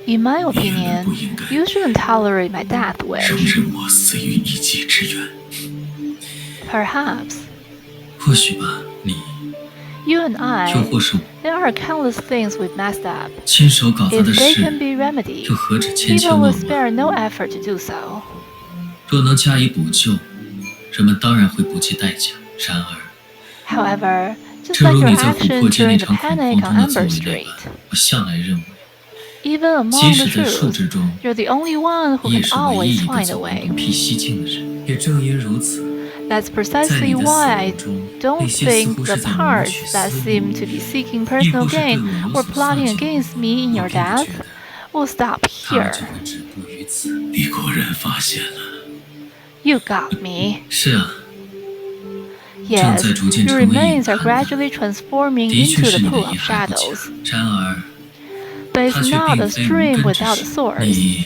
In my opinion, you shouldn't tolerate my death wish. Perhaps. 或许吧，你 You and I, 又或是我 there are countless things we've messed up. 亲手搞砸 If 的 they 事 can be remedied, 又何止千 people 千 will 万 spare 万？ no effort to do so. 若能加以补救，人们当然会不计代价。然而， However, just 正 like 如 your 你在琥珀 actions 街那 during the 场恐 panic 慌 on 中的 Amber 作为那 Street, 般，我向来认为， even 即 among the 使在数 truth, 值中， you're the only one who 你也 can 是唯 always 一一个 find a 走 way. 东僻西境的人。也正因如此， That's 在 precisely 你的死 why I 亡中，那 don't 些似 think 乎 the 是在谋取 parts that 私 seem 利， to be seeking 亦 personal 或是对 gain 我有 or 所 plotting 算计， against me in 我 your 并不 death 觉得 will stop 它 here. 就会止步于此。你果然发现了。 You got me. 是啊， Yes, 正在逐渐 your 成为 remains 隐 are 憾的， gradually transforming 的确 into 是 the 你的 pool of 遗憾不假。 shadows. 然而， But 它 it's 却 not 并 a 非无 stream 根之 without a 始。 source. 你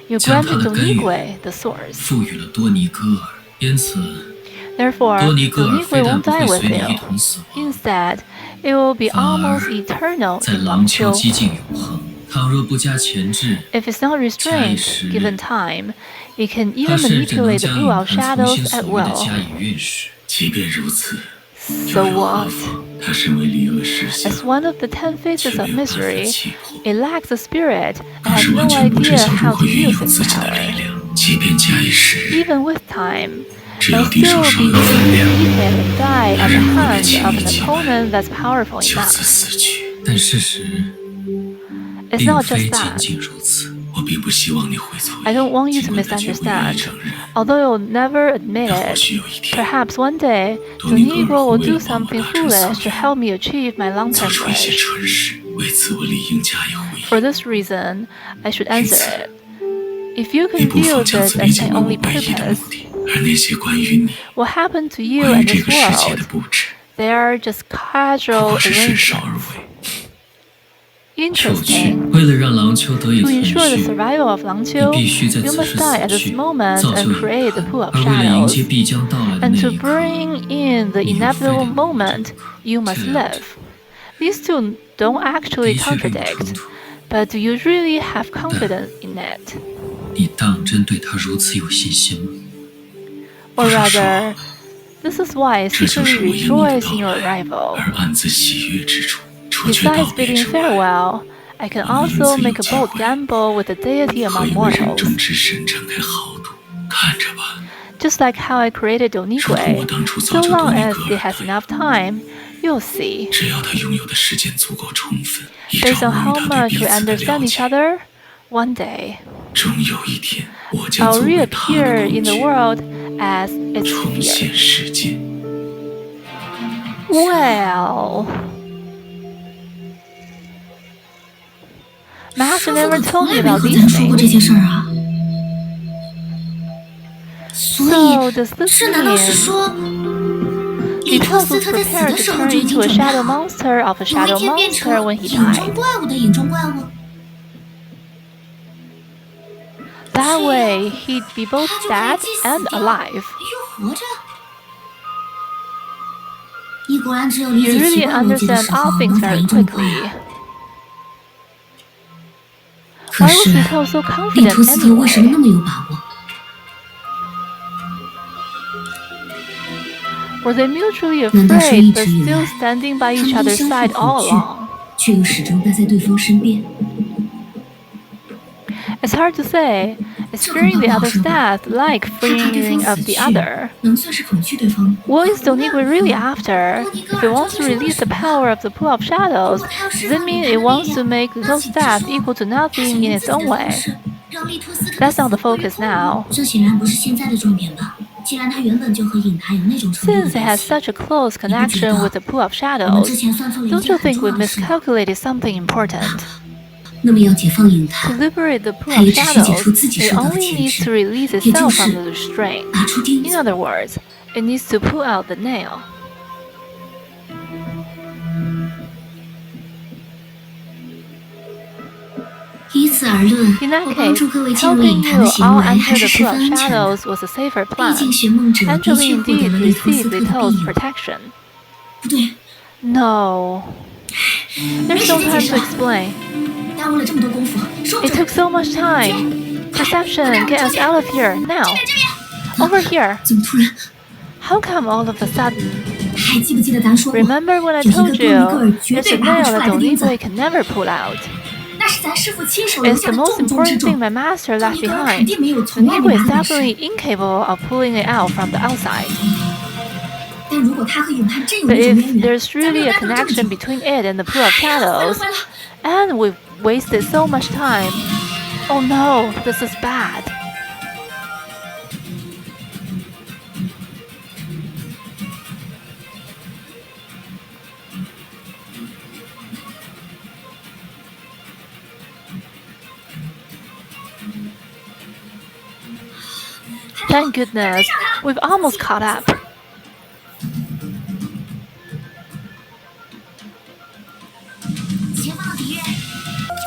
You 将它 granted 的根源 Donigue the source. 赋予了多尼戈尔，因此， Therefore, 多尼戈尔 Donigue 非但 won't 不 die 会 with 随你一 you. 同死亡， Instead, it will be 反而 almost eternal 在 in 廊丘 Langqiu. 几近永恒。倘若不加钳制， If it's not 加以 restrained, 时日， given time, it can 它 even 甚至能 manipulate the 将 pool 影 of 坛从 shadows 心 at 所欲地 will. 加以运使。即便如此， So 又有何 what? 妨？它身为离恶实相， As one of the 10 faces 却 of 没有办法 misery, 击破。 it lacks a spirit and 它 has 是 no 完全不知 idea 晓如 how 何 to 运 use 用 its 自己的 power. 力量，即便加以时日， Even with time, 只 they'll 要敌手 still 稍 be 有分量， defeated and die 他 at the 仍会被 hands 轻 of 易 an 击败， opponent that's powerful 就此 enough. 死去。但事实 It's 并 not 非 just 仅 that. 仅如此。我并不希望你会错意， I don't want you 尽 to 管他绝不愿意 misunderstand. 承认。 Although you'll never admit 但或 it, 许有一天， perhaps one day, 多尼戈 Donigue 尔 will 会为 do 了帮我 something 达成所 foolish to 愿， help me achieve my 做 long-term 出一些 wish. 蠢事，为此我理应加以回 For 应。 this reason, I should answer it. If you 你 can 不 view 妨将 this 此理 as 解 my 为我 only 唯一的目 purpose, 的，而那些关于你、 what happened to you 关于 and 这 this 个世界的 world, 布置， they are just 不 casual 过是顺手而 arrangements. 为。受去， Interesting. 为了让廊丘得以 To 存 ensure the 续， survival of 你 Langqiu, 必须在 you 此 must 时 die 死 at this 去， moment 造就 and 隐 create the 坛。 pool of 而为了迎 shadows. 接必将到来的 And 那 to 一刻， bring in the 你又非得 inevitable 有这 moment, 个， you 这 must 两者 live. These two don't 的 actually 确并不冲 contradict, 突。 but do you really have confidence in it? 你当真对他如此有信心吗？ Or 不是说， rather, this is why I 这就是 secretly 我因你的 rejoice 到 in your 来 arrival. 而暗自喜悦之处。除却道 Besides 别 bidding 之外， farewell, I can 我们因 also 此有 make a 机 bold 会 gamble with the deity 可 among 以为人 mortals. 中之神展开豪赌。看着吧， Just like how I created 如同我 Donigue, 当初 so 造就多 long 尼 as 戈 it 尔 has 那样， enough time, you'll see. 只要他拥有的时间足够充分，依 Based 照 on 我 how 与他对 much 彼 we 此的 understand 了 each 解， other, one day, 终有一天，我将 I'll 作为他的 reappear 工 in the 具， world as its 重现 sphere. 世界。 Well, Master 师傅 never 可从 told 来 me 没 about 和 these 咱说过这 things. 件事儿啊。所 So 以， does this 这难道是 mean 说， he 伊托 was 斯特在死 prepared 的 to 时候 turn 就已 into 经 a 准备 shadow 好， monster of a 有一 shadow 天变 monster 成 when he 影中 died? 怪物的影中怪物？ That way, he'd be both 他 dead 就可以既死 and 掉 alive. 又活着。你果然只有理 You 解奇 really 怪逻辑的 understand 时候 all 能 things 反 very 应这么快 quickly. 啊。可 Why was 是， he so 利 confident 托斯特为什么 anyway? 那么有把握？ Were they mutually 难道是 afraid 一 but 直以 still 来， standing 他 by 们 each 都 other's 相 side 互 all 恐惧， along? 却又始终待在对方身边？ It's hard to say. Is 这恐 fearing 怕 the 不好 other's 说吧。 death like 害怕对方 fearing of 死 the 去， other? 能算是恐惧对方吗？ What is 无论 Donigue 如 really 何， after? 多尼戈 If it 尔 wants 究 to 竟是为 release 什 the 么？ power of the pool of 如 shadows, 果他要 does 释 it 放 mean 影 it 坛的力 wants to 量， make 那 those 岂不是 death 说 equal to 他 nothing 想 in 用 its 自己 own 的 way? 方式让利托斯特的 That's 死 not the 过于 focus 不顾？ now. 这显然不是现在的重点吧？既然他原本就和影坛有那种程度的 Since it 联 has 系， such a close connection with the pool of 我们之 shadows, 前算错了一 don't 件 you 很 think 重 we 要的事吗？ miscalculated something important? 那么要解放影 To 坛， liberate the pool 它 of 也只需解除 shadows, 自己 it 受到的 only 牵 needs to 制， release 也就 itself 是 from the restraint. 拔出钉 In 子。 other words, it needs to pull out the nail. 以此而论， In that 我帮 case, 助各位进入影 helping 坛 you 的行 all 为还 enter 是 the 十 pool 分 of 安全的。 shadows was a safer 毕竟 plan. 寻梦者的 Angeline 确获得 indeed 了利托斯 received 特的 Lito's 庇佑。 protection. 不对， No. There's no time to explain. 耽误了这么多功夫，说不 It 准。 took so much time. Perception, get us out of here now. Over here. 怎么突然？ How come all of a sudden? 还记不记得咱说过， Remember when I 有一个 told 多一个 you 绝 there's 对 a 拔不 nail 出 that 来的钉子， Donigui can never pull out? 那是咱师傅亲手留 It's 下 the 的 most 重中之 important 重。 thing my master 多 left 尼格尔 behind. 肯定没有从外 Donigui 面 is 拿本事， definitely incapable of pulling it out from the outside. 但如果他和咏叹真有 But 那种 if 渊源， there's 咱没 really 有 a 待等这么久。 connection between it and the pool of 坏了 shadows, 坏了！ and we've wasted so much time. Oh no, this is bad. Thank goodness, we've almost caught up. 前方的敌人，姐，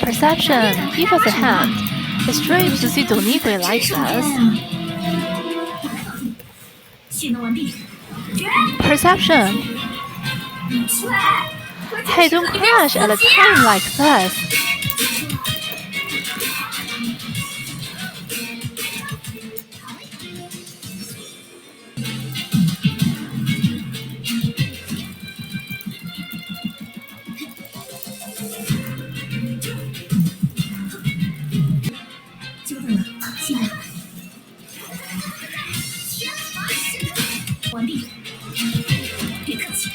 Perception, give us a hand. It's strange to see Donigui like 上天 this. 啊！蓄能完毕。 Perception, 出来！ hey, don't crash at a time like this. 久等了，进来。完毕，别客气。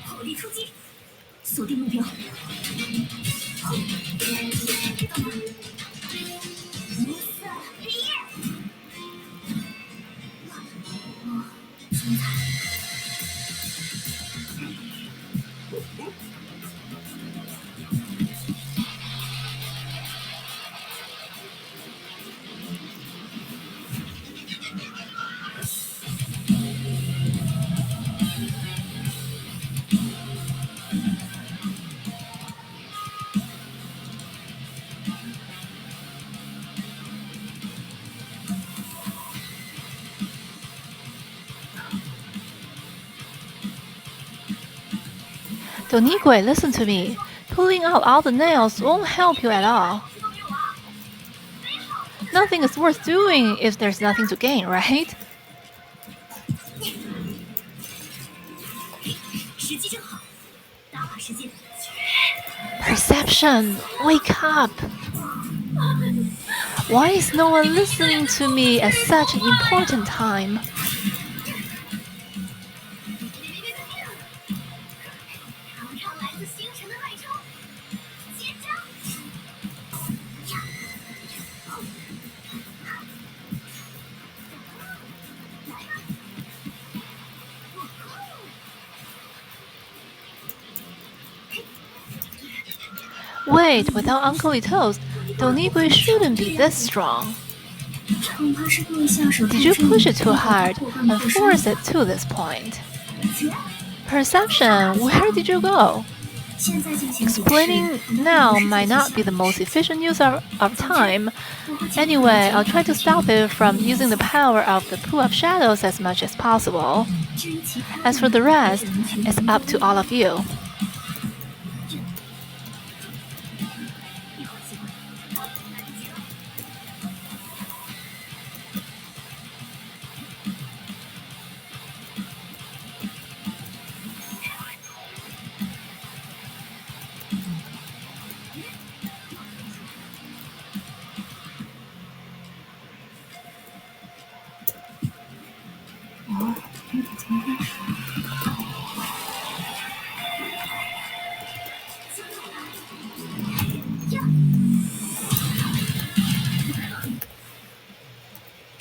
火力出击，锁定目标。Donigui, listen to me. Pulling out all the nails won't help you at all. Nothing is worth doing if there's nothing to gain, right? 时机正好，大把时间。 Perception, wake up. Why is no one listening to me at such an important time? 尝尝来自星辰的外冲，接招！ Wait, without Uncle Toast, Donigui shouldn't be this strong. 恐怕是故意下手太 Did you 重， push it too hard 破罐 and 破摔。 force it to this point? Perception, where did you go? 现在进行 Explaining now might not be the most efficient use of time. Anyway, I'll try to stop it from using the power of the pool of shadows as much as possible. As for the rest, it's up to all of you.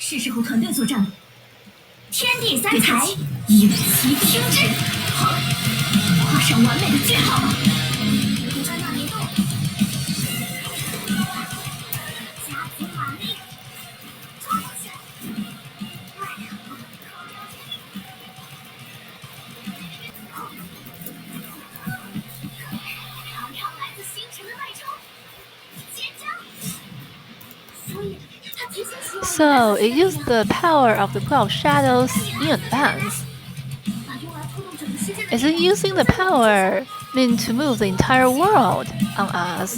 是时候团队作战了。天地三才，有其听之。好，画上完美的句号吧。不在那里动，加足马力，抓过去。尝尝来自星辰的脉冲，接招。所以，他提前希望。So it used the power of the Pool of Shadows in advance. Is it using the power meant to move the entire world on us?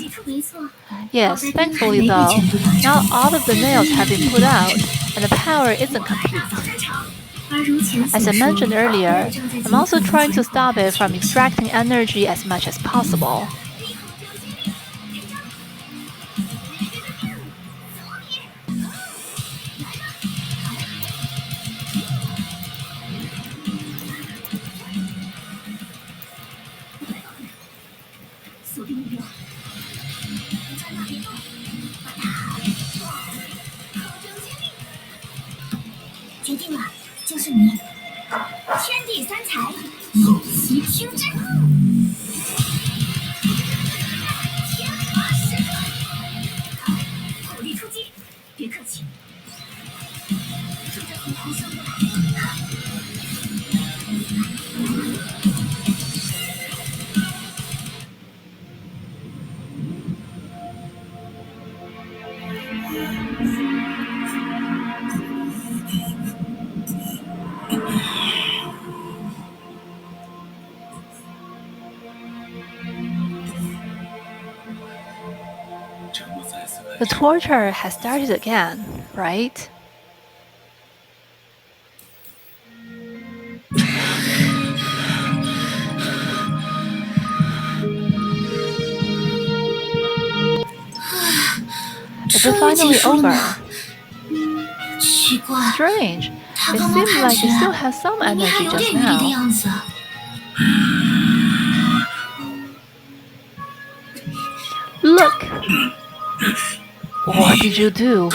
Yes, thankfully though, not all of the nails have been put out, and the power isn't complete. As I mentioned earlier, I'm also trying to stop it from extracting energy as much as possible. The torture has started again, right? Is it finally over? Strange. It seemed like it still has some energy just now. Look! What did you do?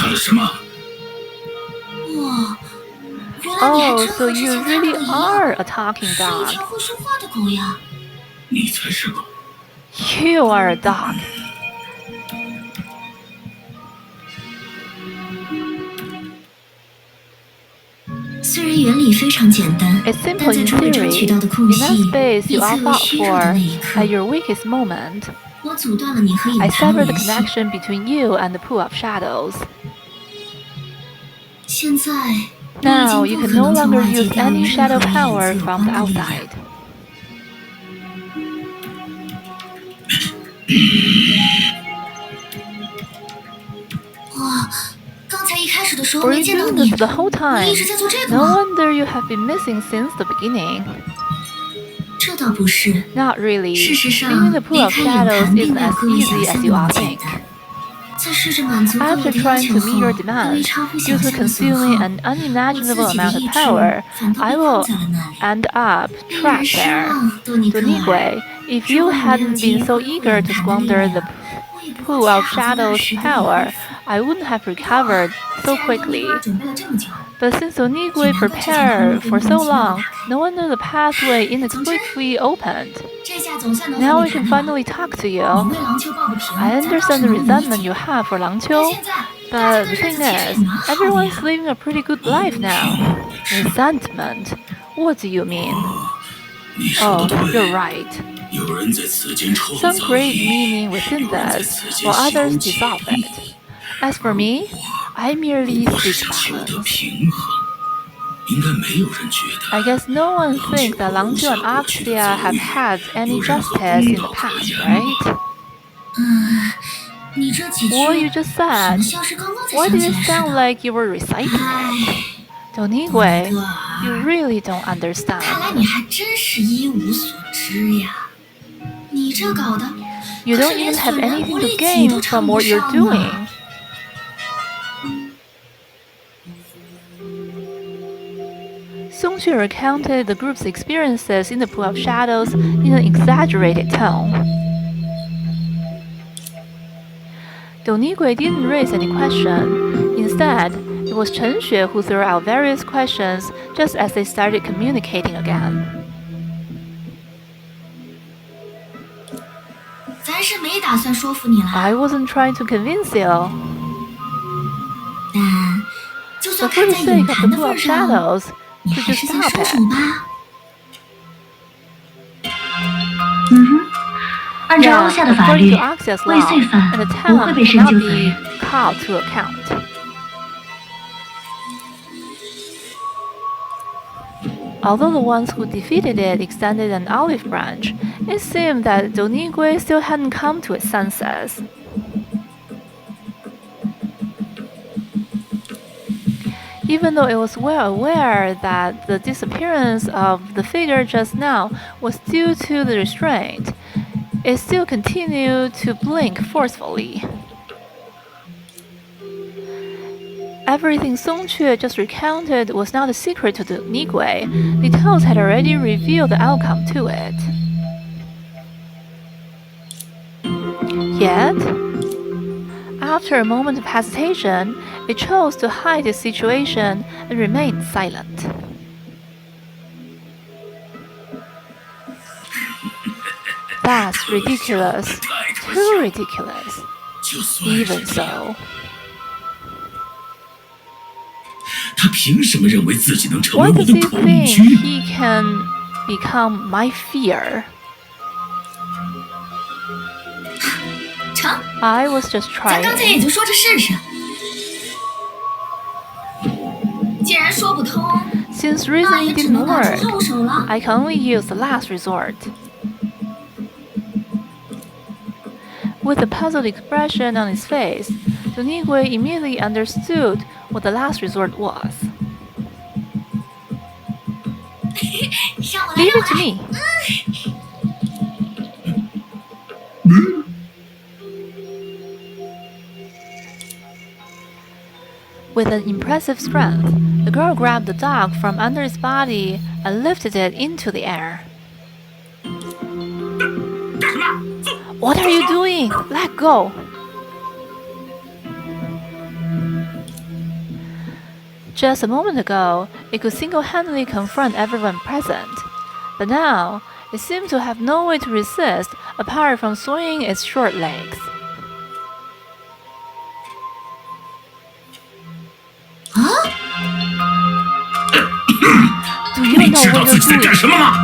Oh, so you really are a talking dog. You are a dog. It's simple in theory. In that space you all fought for, at your weakest moment, I severed the connection between you and the Pool of Shadows. Now you can no longer use any shadow power from the outside. Were you doing this the whole time? No wonder you have been missing since the beginning. Not really. Leaving the Pool of Shadows isn't as easy as you all think. After trying to meet your demands, due to consuming an unimaginable amount of power, I will end up trapped there. Donigui, if you hadn't been so eager to squander the Pool of Shadows' power, I wouldn't have recovered so quickly. But since Donigui prepared for so long, no wonder the pathway inexplicably opened. Now we can finally talk to you. I understand the resentment you have for Langqiu, but the thing is, everyone's living a pretty good life now. Resentment? What do you mean? Oh, you're right. Some create meaning within this, while others dissolve it. As for me, I merely seek balance. I guess no one thinks that Langqiu and Axia have had any justice in the past, right? What you just said, why did it sound like you were reciting it? Donigui, you really don't understand. You don't even have anything to gain from what you're doing. Songqu recounted the group's experiences in the Pool of Shadows in an exaggerated tone. Donigui didn't raise any question. Instead, it It was Chen-Xue who threw out various questions just as they started communicating again. 咱是没打算说服你了。 I wasn't trying to convince you. 但就 But 算 for 看 the 在 sake 影 of 坛 the 的 Pool 份 of 上， Shadows, 你 could 还 you 是先 stop 收 it? 手吧。按照 Yeah, 欧夏的法 according 律， to Axia's 未 law, 遂犯 and the 不会 talent 被深 cannot 究责 be 任。 called to account. Although the ones who defeated it extended an olive branch, it seemed that Donigui still hadn't come to its senses. Even though it was well aware that the disappearance of the figure just now was due to the restraint, it still continued to blink forcefully. Everything Song Que just recounted was not a secret to the Nigui. Details had already revealed the outcome to it. Yet, after a moment of hesitation, it chose to hide its situation and remained silent. That's ridiculous. Too ridiculous. Even so. 他凭什么认为自己能成为 Why 我 does 的 he 恐 think 惧？ he can become my fear? 成， I was just 咱刚才也 trying. 就说着试试。既然说不通， Since 那 reasoning 也只 didn't 能拿出 work, 后手了。 I can only use the last resort. With a puzzled expression on his face, Donigui immediately understood what the last resort was. 让我来， Leave 让 it to 我来。 me. With an impressive strength, the girl grabbed the dog from under its body and lifted it into the air. 干什么？ What are you doing? Let go! Just a moment ago, it could single-handedly confront everyone present, but now it seemed to have no way to resist apart from swinging its short legs. 啊！ Do you 你 know 知道 what 自 you're 己在干 doing? 什么吗？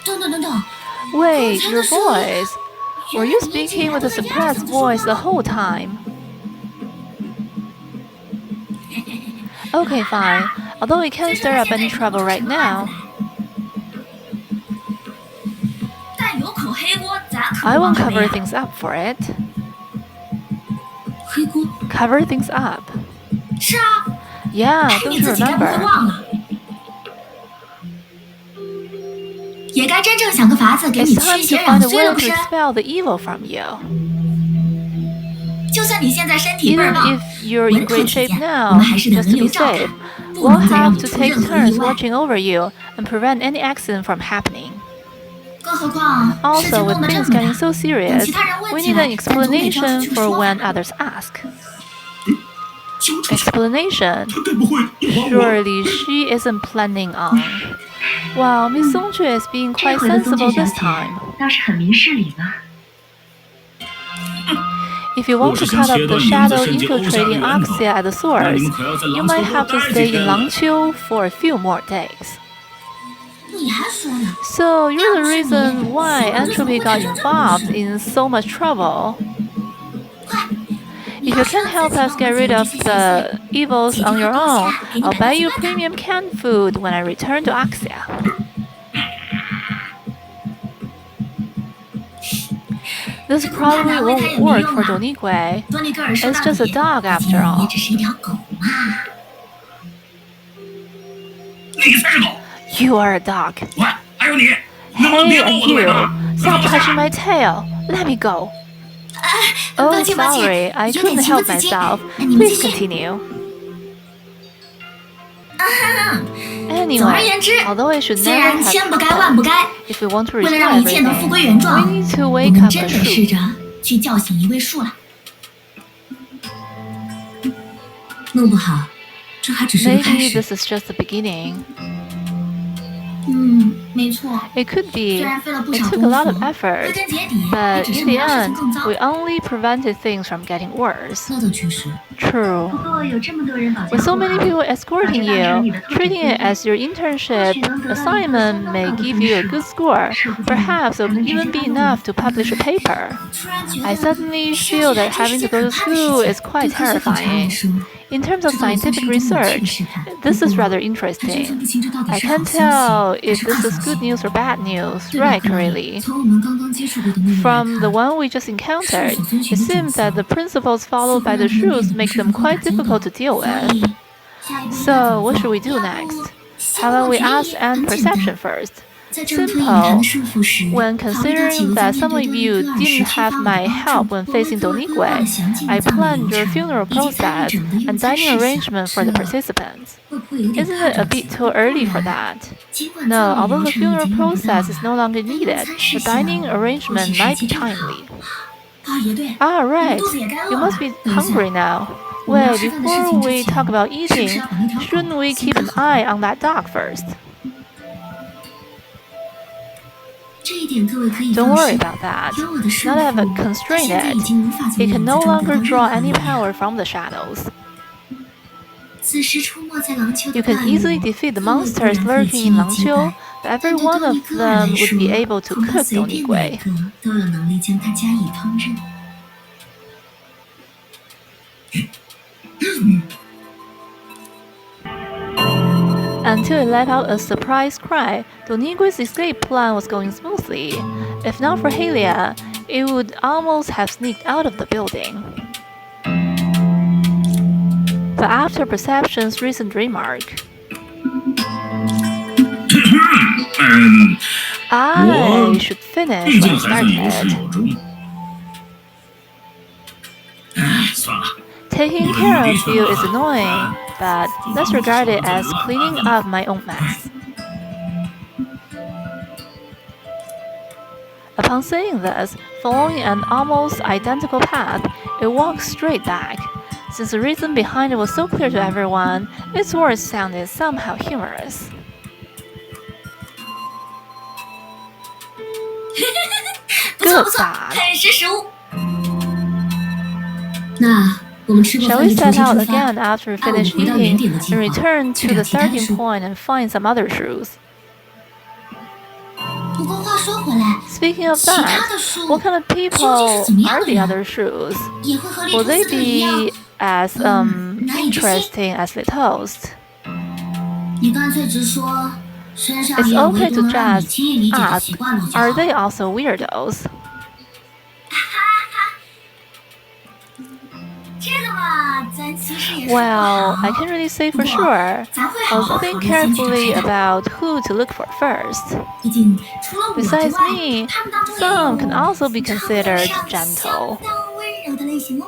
等等等等， Wait, your voice. Were you speaking with a suppressed voice the whole time? Okay, fine. Although it can't stir up any trouble right now, 但有口黑锅，咱可 I 不往 won't 这背 cover 啊。 things up for it. 黑锅 Cover things up. 是啊， Yeah, 哎， don't 你 you 自己该不会 remember? 忘了？也该真正想个法子给 It's 你 time 驱 to 邪 find 养 a 衰了， way 不 to 是？ expel the evil from you. 就算你现在身体倍儿 Even 棒， if you're 稳 in 妥 great 起 shape 见，我 now, 们还是得 just 轮 to 流 be 照看， safe, 不 we'll 能再让 have 你 to 出 take 任何意 turns 外。 watching over you and prevent any accident from happening. 更何况事 Also, 情 with 弄得这 things 么 getting 大， so 等 serious, 其他人 we 问起 need 来， an 咱总得交出 explanation 去 for 说 when 法。 others ask. 交出去， Explanation? 他该不会要把我？ Surely she isn't planning on. Wow, Miss Songjue is being 这 quite 回的宗 sensible 俊 this 小姐 time. 倒是很明事理嘛。 If you want to cut up the shadow infiltrating Axia at the source, you might have to stay in Langqiu for a few more days. 你还说呢？ So you're the reason why Entropy got involved in so much trouble. 快， If you can't help us get rid of the evils on your own, I'll buy you premium canned food when I return to Axia. This probably won't work for Donigui. 多尼戈尔说 It's 到 just a 底， dog 毕 after 竟 all. 也只是一条狗嘛。你才是狗！ You are a dog. 喂，还有你，能不能 Hey, 别摸 and 我的尾 you! 巴？ Stop touching my tail! Let me go! 抱 Oh, 歉抱 sorry, 歉， I 有点 couldn't 情不 help 自禁。 myself. 你们继 Please 续。 continue. 总而 Anyway, 言之， although it should 虽 never 然 have 千不该万不 happened, 该， if we want to 为了 restore 让一切能复 everything, 归原 we 状， need to 我 wake 们 up 真 the 得试 truth. 着去叫醒一位树懒。弄不好，这还只是个开 Maybe 始。 this is just the beginning. 没错。 It could be. 虽然费了不 It 少 took 功 a lot 夫， of effort, 归根结底，也 but 只是 in 没 the 让事情 end, 更糟。 we only prevented things from getting worse. 那倒确实。 True. 不过有这么多人保驾 With so 护 many 航， people escorting you, treating it as your internship assignment may give you a good score. Perhaps it would even be enough to publish a paper. 突然觉 I 得 suddenly feel that having to go to school is quite 对科学调查来 terrifying. 说， In terms of 这倒也算是 scientific 一种有趣的 research, 试探。 this 不 is 过 rather 还真 interesting. 分不清这到底 I 是好 can't 消息 tell 还 if 是 this 坏 is 消 good 息。 news or bad news. 对吧， Right, 各位？ really. 从我们刚刚接触过的内容来 From the 看， one we just encountered, 是否遵 it 循的准 seems 则 that the principles followed by the 似乎让他们 shoes 变得 make 不是 them 如何打 quite 交道。 difficult to deal 所 with. 以下一步应该怎 So, 么 what 做？ should we do 要不 next? 先 How 过 about we 决议 ask Anne 很简 perception 单。 first? 在正推引弹的束缚时， When 考虑到企 considering 鹅在 that 面 some 对 of 多 you 尼戈尔 didn't 时缺 have 乏我 my 的 help 帮 when 助，我为 facing 各位规划了 Donigue, 详尽 I 的葬礼 planned 流 your 程， funeral 以及参与 process 者们的用 and 餐 dining 事项。 arrangement for the 这 participants. 会不会有点 Isn't 太 it a 着急 bit too early for 不然 that? 尽管 No, 葬礼 although 流 the 程已 funeral 经用不到 process is no longer 但用 needed, 餐事 the 项 dining 或许 arrangement 时 might 机 be 正好。 timely. 也对， Ah, 你们 right. 肚子也该 You 饿 must 了。 be 等一下， hungry now. 我们要 Wait, 吃饭的事 before 情 we 之前， talk about 是不是 eating, 要把那条 shouldn't 狗 we 先 keep 看 an 好？ eye on that dog first? 这一点各位可以 Don't 放 worry 心。 about that. 有我的束 Now that I've 缚，它 constrained 现在已 it, 经无法从 it 影 can 子 no 中得 longer 到 draw 任何 any 力量。 power from the shadows. 此时出没在廊丘的 You can 怪物， easily defeat the 各位固 monsters 然可以 lurking 轻 in 易击败， Langqiu, but 但 every 对 one 多尼 of 戈尔来 them 说， would be able to 恐怕 cook 随便哪一 Donigue. 个都有能力将它加以烹饪。Until it let out a surprise cry, Donigue's escape plan was going smoothly. If not for Helia, it would almost have sneaked out of the building. But after Perception's recent remark, I should finish 毕 what 竟 I 还算有始 started. 有终。唉，算了， Taking care of you is annoying, but let's regard it as cleaning up my own mess. Upon saying this, following an almost identical path, it walked straight back. Since the reason behind it was so clear to everyone, its words sounded somehow humorous. 不错不错， Good. 很识时务。那我们吃过 Shall 饭 we 就重 set 新 out 出发， again after we 按我们 finish 回到原 eating 点的计 and 划， return 去 to 找 the 其他的 starting 树。 point and find some other shoes? 不过话说回来， Speaking of 其他 that, 的树 what kind of 究竟 people 是怎么样 are 的 the 人？ other shoes? 也会和利 Will 图 they 斯特一样 be as 难以置信。 interesting as the toast? 你干脆直说，身上 It's 也有唯 okay 独 to 能让你 just 轻易理解的 ask, 习惯了就 are 好。 they also weirdos? 这个嘛，咱其实也说不 Well, 好。 I can't really say for 不过 sure. 咱会好 I'll 好考 think 虑先去找 carefully 谁的。 about who to look for first. 毕竟除了我之 Besides 外， me, 他们当中也 some 有 can also be 称得 considered 上 gentle. 相当温柔的类型哦。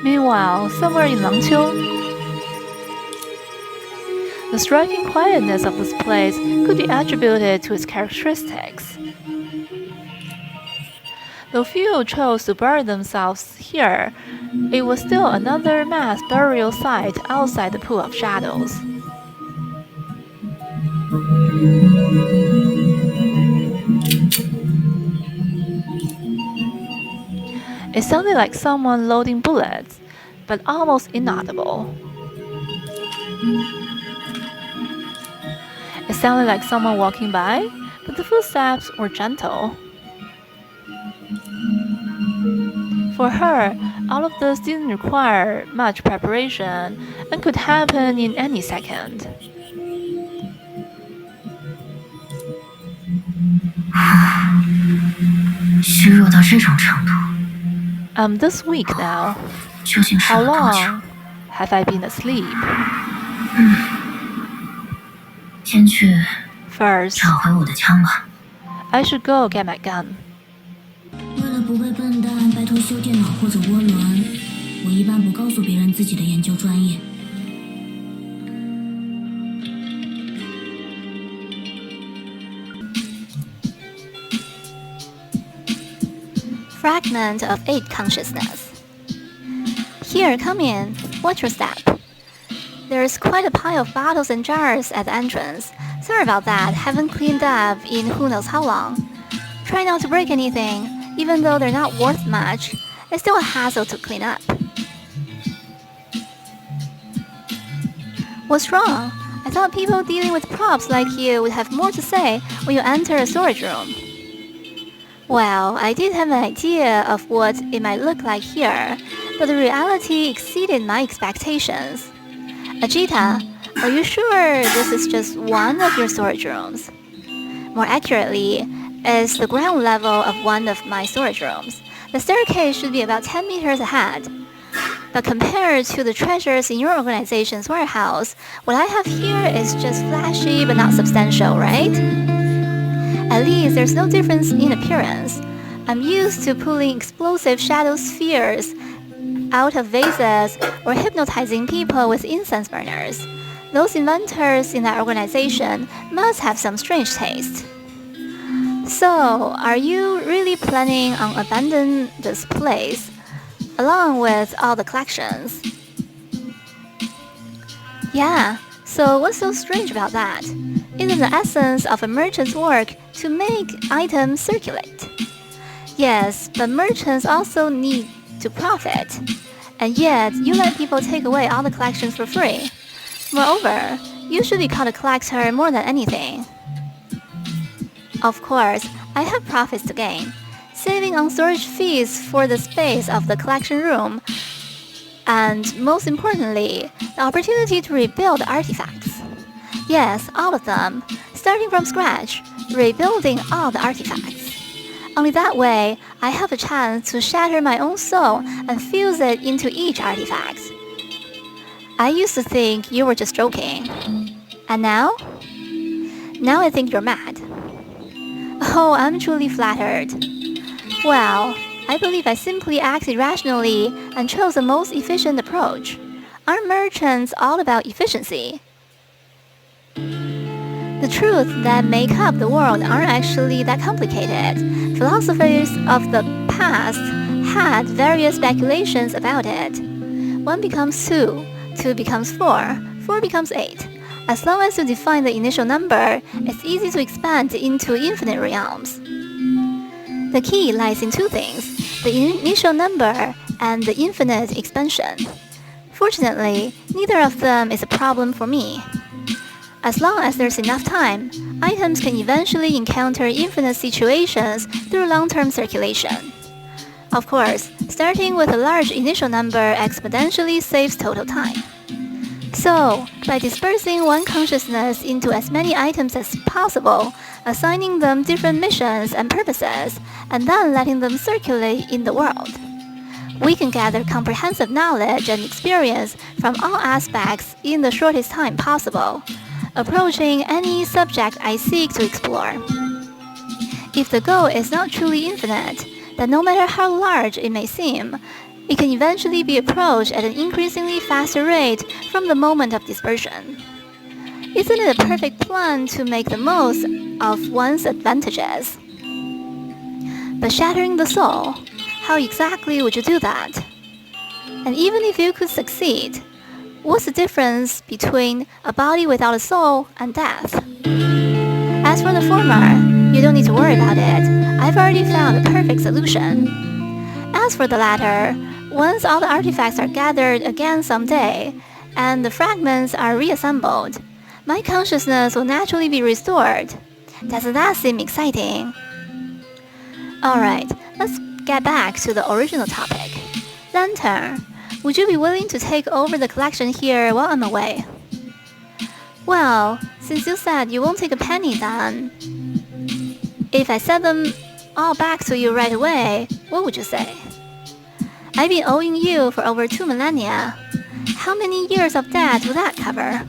Meanwhile, somewhere in Langqiu, the striking quietness of this place could be attributed to its characteristics. Though few chose to bury themselves here, it was still another mass burial site outside the Pool of Shadows. It sounded like someone loading bullets, but almost inaudible. It sounded like someone walking by, but the footsteps were gentle. For her, all of this didn't require much preparation and could happen in any second. I'm this weak now. How long have I been asleep? First, I should go get my gun. 为了不被笨蛋拜托修电脑或者涡轮，我一般不告诉别人自己的研究专业。Fragment of 8 consciousness. Here, come in. Watch your step. There's quite a pile of bottles and jars at the entrance. Sorry about that, haven't cleaned up in who knows how long. Try not to break anything, even though they're not worth much. It's still a hassle to clean up. What's wrong? I thought people dealing with props like you would have more to say when you enter a storage room. Well, I did have an idea of what it might look like here, but the reality exceeded my expectations. Ajita, are you sure this is just one of your storage rooms? More accurately, it's the ground level of one of my storage rooms. The staircase should be about 10 meters ahead. But compared to the treasures in your organization's warehouse, what I have here is just flashy but not substantial, right? At least there's no difference in appearance. I'm used to pulling explosive shadow spheres out of vases or hypnotizing people with incense burners. Those inventors in that organization must have some strange taste. So, are you really planning on abandoning this place, along with all the collections? Yeah, so what's so strange about that? Isn't the essence of a merchant's work to make items circulate? Yes, but merchants also need to profit. And yet, you let people take away all the collections for free. Moreover, you should be called a collector more than anything. Of course, I have profits to gain, saving on storage fees for the space of the collection room, and most importantly, the opportunity to rebuild artifacts. Yes, all of them, starting from scratch, rebuilding all the artifacts. Only that way, I have a chance to shatter my own soul and fuse it into each artifact. I used to think you were just joking. And now? Now I think you're mad. Oh, I'm truly flattered. Well, I believe I simply acted rationally and chose the most efficient approach. Aren't merchants all about efficiency? The truths that make up the world aren't actually that complicated. Philosophers of the past had various speculations about it. 1 becomes 2, 2 becomes 4, 4 becomes 8. As long as you define the initial number, it's easy to expand into infinite realms. The key lies in 2 things, the initial number and the infinite expansion. Fortunately, neither of them is a problem for me. As long as there's enough time, items can eventually encounter infinite situations through long-term circulation. Of course, starting with a large initial number exponentially saves total time. So, by dispersing one consciousness into as many items as possible, assigning them different missions and purposes, and then letting them circulate in the world, we can gather comprehensive knowledge and experience from all aspects in the shortest time possible, approaching any subject I seek to explore. If the goal is not truly infinite, then no matter how large it may seem, it can eventually be approached at an increasingly faster rate from the moment of dispersion. Isn't it a perfect plan to make the most of one's advantages? But shattering the soul, how exactly would you do that? And even if you could succeed, what's the difference between a body without a soul and death? As for the former, you don't need to worry about it. I've already found a perfect solution. As for the latter, once all the artifacts are gathered again someday, and the fragments are reassembled, my consciousness will naturally be restored. Doesn't that seem exciting? Alright, let's get back to the original topic. Lantern, would you be willing to take over the collection here while I'm away? Well, since you said you won't take a penny then, if I send them all back to you right away, what would you say? I've been owing you for over 2 millennia. How many years of debt would that cover?